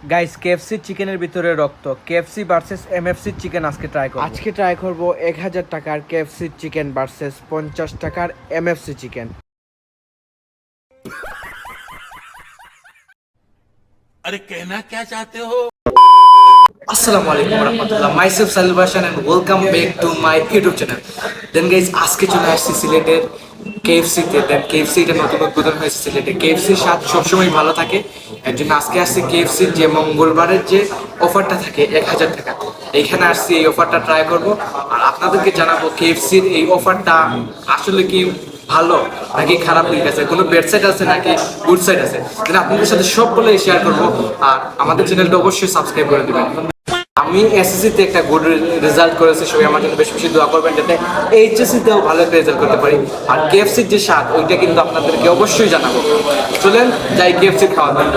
Guys KFC চিকেনের ভিতরে রক্ত। কেএফসি ভার্সেস এমএফসি চিকেন আজকে ট্রাই করব 1000 টাকার কেএফসি চিকেন ভার্সেস 50 টাকার এমএফসি চিকেন। अरे कहना क्या चाहते हो। আসসালামু আলাইকুম রাহমাতুল্লাহ, myself Salil Bhasan and welcome back to my YouTube channel. Then guys আজকে চলে আসছি সিলেটের কেএফসি তে। দেন কেএফসি এটা নতুন উদ্বোধন হয়েছে সিলেটে। কেএফসি স্বাদ সবসময় ভালো থাকে, এর জন্য আজকে আসছি কেএফসি যে মঙ্গলবারের যে অফারটা থাকে 1000 টাকা, এইখানে আসছি এই অফারটা ট্রাই করব আর আপনাদেরকে জানাবো কেএফসির এই অফারটা আসলে কি ভালো নাকি খারাপ দিক আছে, কোনো ব্যাড সাইড আছে নাকি গুড সাইড আছে, কিন্তু আপনাদের সাথে সবগুলো শেয়ার করব। আর আমাদের চ্যানেলটা অবশ্যই সাবস্ক্রাইব করে দিবেন। আমি এসএসসি তে একটা গুড রেজাল্ট করেছি, সবাই আমার জন্য বেশি বেশি দোয়া করবেন যাতে এইচএসসি তেও ভালো একটা রেজাল্ট করতে পারি। আর কেএফসির যে স্বাদ ওইটা কিন্তু আপনাদেরকে অবশ্যই জানাবো। চলেন যাই কেএফসি খাওয়া দাওয়া।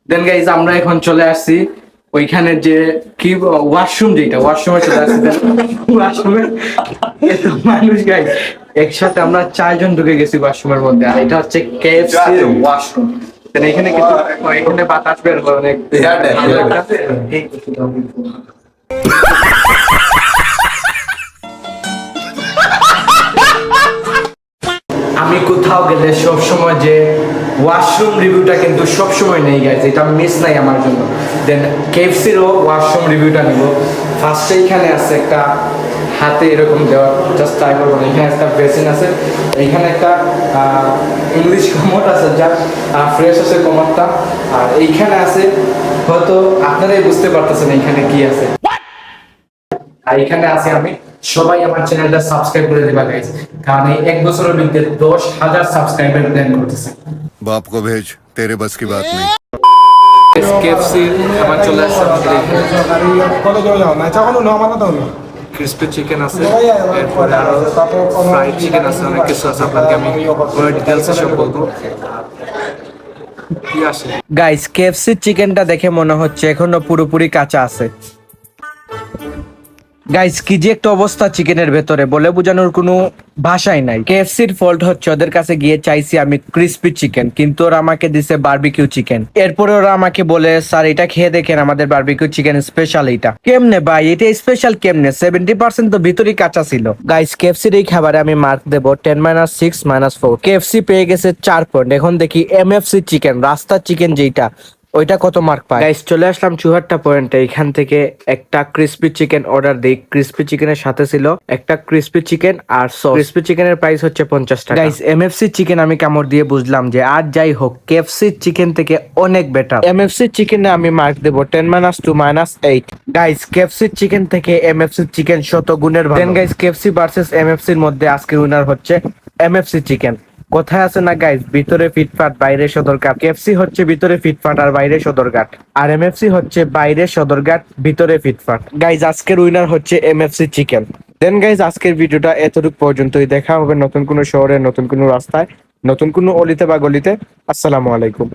দেন গাইজ আমরা এখন চলে আসছি ওইখানে যে কি ওয়াশরুম, যেটা ওয়াশরুমে চলে আসছি। ওয়াশরুমে এত মানুষ গাইজ, একসাথে আমরা 4 জন ঢুকে গেছি ওয়াশরুমের মধ্যে। আর এটা হচ্ছে কেএফসি ওয়াশরুম। এখানে কিন্তু এখানে বাতাস বের হয় অনেক। আমি কোথাও গেলে সবসময় যে ওয়াশরুম রিভিউটা কিন্তু সবসময় নেই গাইজ, এটা মিস নাই আমার জন্য। দেন কেএফসিরও ওয়াশরুম রিভিউটা নিব। ফার্স্টে এখানে আছে একটা হাতে এরকম দেওয়া, জাস্ট ট্রাই করবো। এখানে একটা বেসিন আছে, এইখানে একটা ইংলিশ কমোড আছে, যা ফ্রেশ আছে কমোডটা। আর এইখানে আছে, হয়তো আপনারাই বুঝতে পারতেছেন এইখানে কি আছে। আর এখানে আছি আমি। সবাই আমার চ্যানেলটা সাবস্ক্রাইব করে দিবা গাইস, কারণ এই 1 বছরের মধ্যে 10,000 সাবস্ক্রাইবার প্ল্যান করতেছে। बाप को भेज, तेरे बस की बात नहीं। কেএফসি খাবার চলে আসছে আমাদের এখানে। ক্রিসপি চিকেন আছে, এরপরে আরো ফ্রাইড চিকেন আছে, অনেক কিছু আছে। আপনাকে আমি পুরো ডিটেইলসে সব বলবো। কি আসে গাইস, কেএফসি চিকেনটা দেখে মনে হচ্ছে এখনো পুরোপুরি কাঁচা আছে। গাইস কি যে একটা অবস্থা চিকেনের ভেতরে, বলে বোঝানোর কোনো ভাষাই নাই। কেএফসির ফল্ট হচ্ছে ওদের কাছে গিয়ে চাইছি আমি ক্রিসপি চিকেন, কিন্তু ওরা আমাকে দিছে বারবিকিউ চিকেন। এরপরে ওরা আমাকে বলে স্যার এটা খেয়ে দেখেন, আমাদের বারবিকিউ চিকেন স্পেশাল। এটা কেমনে ভাই, এটা স্পেশাল কেমনে? 70% তো ভিতরেই কাঁচা ছিল। গাইস কেএফসির এই খাবারে আমি মার্ক দেব 10-6-4। কেএফসি পেয়ে গেছে 4 পয়েন্ট। এখন দেখি এমএফসি চিকেন, রাস্তা চিকেন যেটা, ওইটা কত মার্ক পায়। গাইস চলে আসলাম 74 পয়েন্টে। এখান থেকে একটা ক্রিসপি চিকেন অর্ডার দিই। ক্রিসপি চিকেনের সাথে ছিল একটা ক্রিসপি চিকেন আর সস। ক্রিসপি চিকেনের প্রাইস হচ্ছে 50 টাকা। গাইস এমএফসি চিকেন আমি কামড় দিয়ে বুঝলাম যে আর যাই হোক কেএফসি চিকেন থেকে অনেক বেটার। এমএফসি চিকেনে আমি মার্ক দেব 10-2-8। গাইস কেএফসি চিকেন থেকে এমএফসি চিকেন শত গুণের ভালো। দেন গাইস কেএফসি ভার্সেস এমএফসির মধ্যে আজকে উইনার হচ্ছে এমএফসি চিকেন। কোথায় আছে না গাইস, ভিতরে ফিটফাট বাইরে সদরঘাট। কেএফসি হচ্ছে ভিতরে ফিটফাট আর বাইরে সদরঘাট, আর এমএফসি হচ্ছে বাইরে সদরঘাট ভিতরে ফিটফাট। গাইস আজকের উইনার হচ্ছে এমএফসি চিকেন। দেন গাইস আজকের ভিডিওটা এতটুকু পর্যন্তই। দেখা হবে নতুন কোনো শহরে, নতুন কোনো রাস্তায়, নতুন কোনো অলিতে বা গলিতে। আসসালামু আলাইকুম।